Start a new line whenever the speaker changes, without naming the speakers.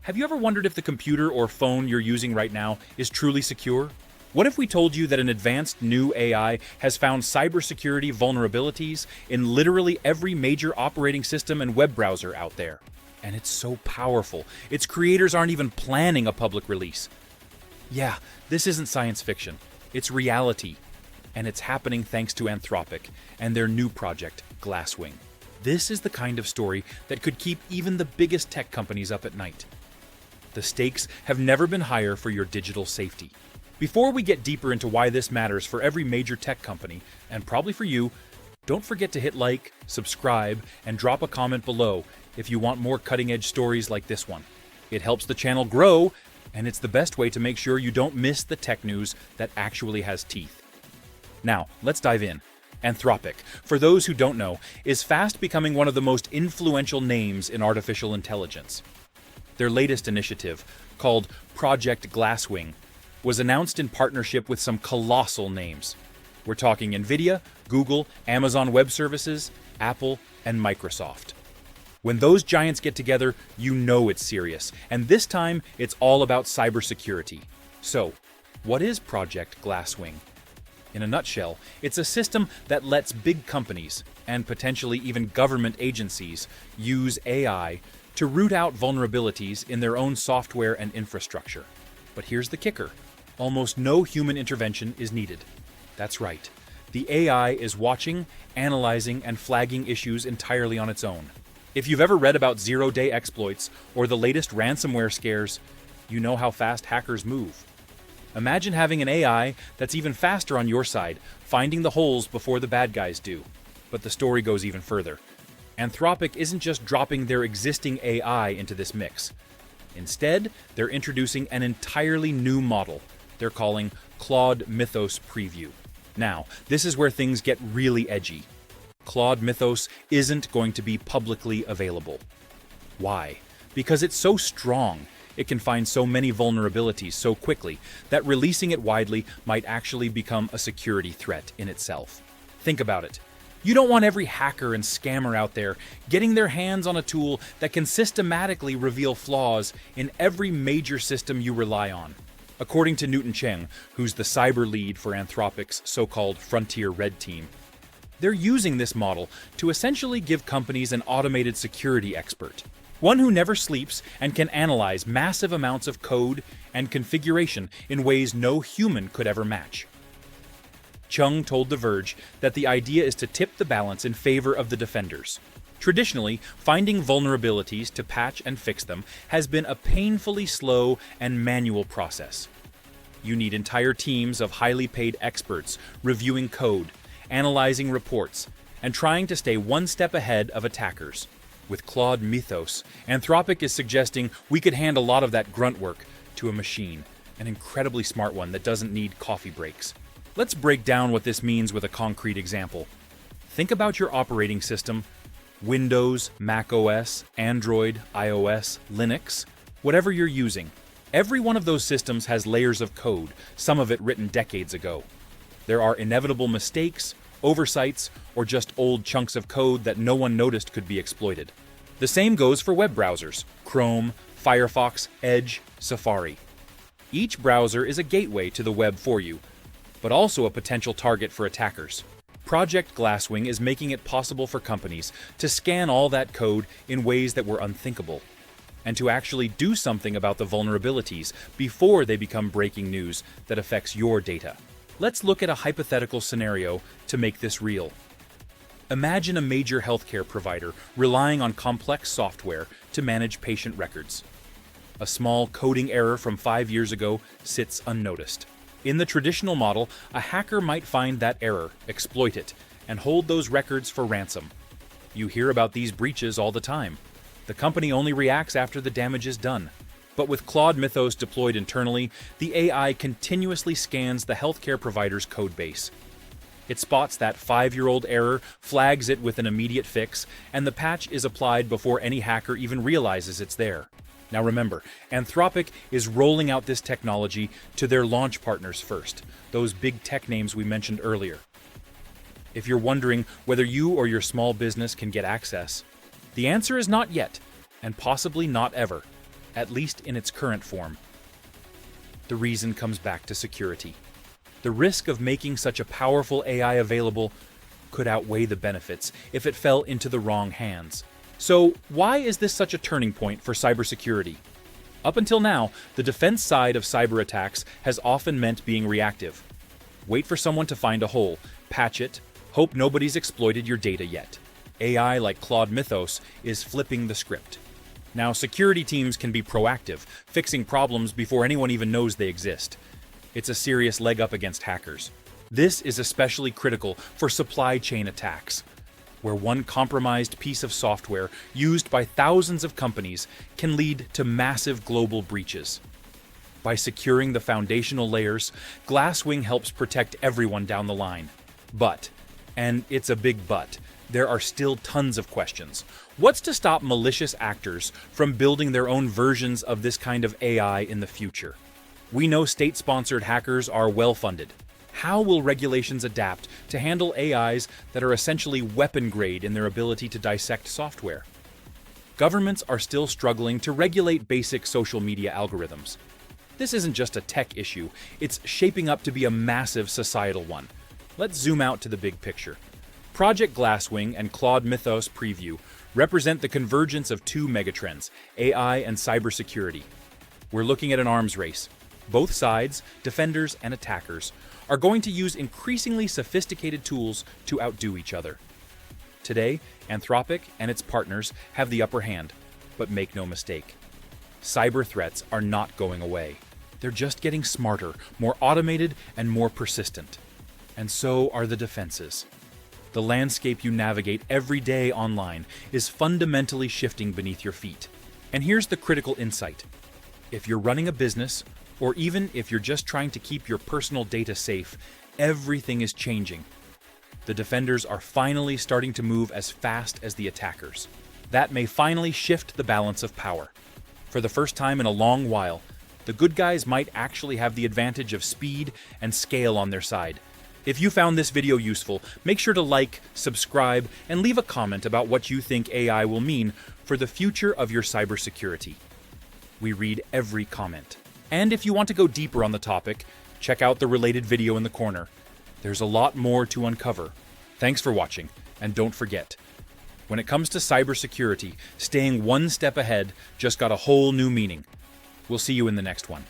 Have you ever wondered if the computer or phone you're using right now is truly secure? What if we told you that an advanced new AI has found cybersecurity vulnerabilities in literally every major operating system and web browser out there? And it's so powerful, its creators aren't even planning a public release. Yeah, this isn't science fiction. It's reality. And it's happening thanks to Anthropic and their new project, Glasswing. This is the kind of story that could keep even the biggest tech companies up at night. The stakes have never been higher for your digital safety. Before we get deeper into why this matters for every major tech company, and probably for you, don't forget to hit like, subscribe, and drop a comment below if you want more cutting-edge stories like this one. It helps the channel grow, and it's the best way to make sure you don't miss the tech news that actually has teeth. Now, let's dive in. Anthropic, for those who don't know, is fast becoming one of the most influential names in artificial intelligence. Their latest initiative, called Project Glasswing, was announced in partnership with some colossal names. We're talking Nvidia, Google, Amazon Web Services, Apple, and Microsoft. When those giants get together, you know it's serious, and this time it's all about cybersecurity. So, what is Project Glasswing? In a nutshell, it's a system that lets big companies, and potentially even government agencies, use AI to root out vulnerabilities in their own software and infrastructure. But here's the kicker. Almost no human intervention is needed. That's right. The AI is watching, analyzing, and flagging issues entirely on its own. If you've ever read about zero-day exploits or the latest ransomware scares, you know how fast hackers move. Imagine having an AI that's even faster on your side, finding the holes before the bad guys do. But the story goes even further. Anthropic isn't just dropping their existing AI into this mix. Instead, they're introducing an entirely new model they're calling Claude Mythos Preview. Now, this is where things get really edgy. Claude Mythos isn't going to be publicly available. Why? Because it's so strong, it can find so many vulnerabilities so quickly that releasing it widely might actually become a security threat in itself. Think about it. You don't want every hacker and scammer out there getting their hands on a tool that can systematically reveal flaws in every major system you rely on. According to Newton Cheng, who's the cyber lead for Anthropic's so-called Frontier Red Team, they're using this model to essentially give companies an automated security expert, one who never sleeps and can analyze massive amounts of code and configuration in ways no human could ever match. Chung told The Verge that the idea is to tip the balance in favor of the defenders. Traditionally, finding vulnerabilities to patch and fix them has been a painfully slow and manual process. You need entire teams of highly paid experts reviewing code, analyzing reports, and trying to stay one step ahead of attackers. With Claude Mythos, Anthropic is suggesting we could hand a lot of that grunt work to a machine, an incredibly smart one that doesn't need coffee breaks. Let's break down what this means with a concrete example. Think about your operating system: Windows, Mac OS, Android, iOS, Linux, whatever you're using. Every one of those systems has layers of code, some of it written decades ago. There are inevitable mistakes, oversights, or just old chunks of code that no one noticed could be exploited. The same goes for web browsers: Chrome, Firefox, Edge, Safari. Each browser is a gateway to the web for you, but also a potential target for attackers. Project Glasswing is making it possible for companies to scan all that code in ways that were unthinkable, and to actually do something about the vulnerabilities before they become breaking news that affects your data. Let's look at a hypothetical scenario to make this real. Imagine a major healthcare provider relying on complex software to manage patient records. A small coding error from 5 years ago sits unnoticed. In the traditional model, a hacker might find that error, exploit it, and hold those records for ransom. You hear about these breaches all the time. The company only reacts after the damage is done. But with Claude Mythos deployed internally, the AI continuously scans the healthcare provider's codebase. It spots that 5-year-old error, flags it with an immediate fix, and the patch is applied before any hacker even realizes it's there. Now remember, Anthropic is rolling out this technology to their launch partners first, those big tech names we mentioned earlier. If you're wondering whether you or your small business can get access, the answer is not yet, and possibly not ever. at least in its current form. The reason comes back to security. The risk of making such a powerful AI available could outweigh the benefits if it fell into the wrong hands. So, why is this such a turning point for cybersecurity? Up until now, the defense side of cyber attacks has often meant being reactive. Wait for someone to find a hole, patch it, hope nobody's exploited your data yet. AI like Claude Mythos is flipping the script. Now, security teams can be proactive, fixing problems before anyone even knows they exist. It's a serious leg up against hackers. This is especially critical for supply chain attacks, where one compromised piece of software used by thousands of companies can lead to massive global breaches. By securing the foundational layers, Glasswing helps protect everyone down the line. But, and it's a big but, there are still tons of questions. What's to stop malicious actors from building their own versions of this kind of AI in the future? We know state-sponsored hackers are well-funded. How will regulations adapt to handle AIs that are essentially weapon-grade in their ability to dissect software? Governments are still struggling to regulate basic social media algorithms. This isn't just a tech issue, it's shaping up to be a massive societal one. Let's zoom out to the big picture. Project Glasswing and Claude Mythos Preview represent the convergence of two megatrends, AI and cybersecurity. We're looking at an arms race. Both sides, defenders and attackers, are going to use increasingly sophisticated tools to outdo each other. Today, Anthropic and its partners have the upper hand, but make no mistake. Cyber threats are not going away. They're just getting smarter, more automated, and more persistent. And so are the defenses. The landscape you navigate every day online is fundamentally shifting beneath your feet. And here's the critical insight. If you're running a business, or even if you're just trying to keep your personal data safe, everything is changing. The defenders are finally starting to move as fast as the attackers. That may finally shift the balance of power. For the first time in a long while, the good guys might actually have the advantage of speed and scale on their side. If you found this video useful, make sure to like, subscribe, and leave a comment about what you think AI will mean for the future of your cybersecurity. We read every comment. And if you want to go deeper on the topic, check out the related video in the corner. There's a lot more to uncover. Thanks for watching, and don't forget, when it comes to cybersecurity, staying one step ahead just got a whole new meaning. We'll see you in the next one.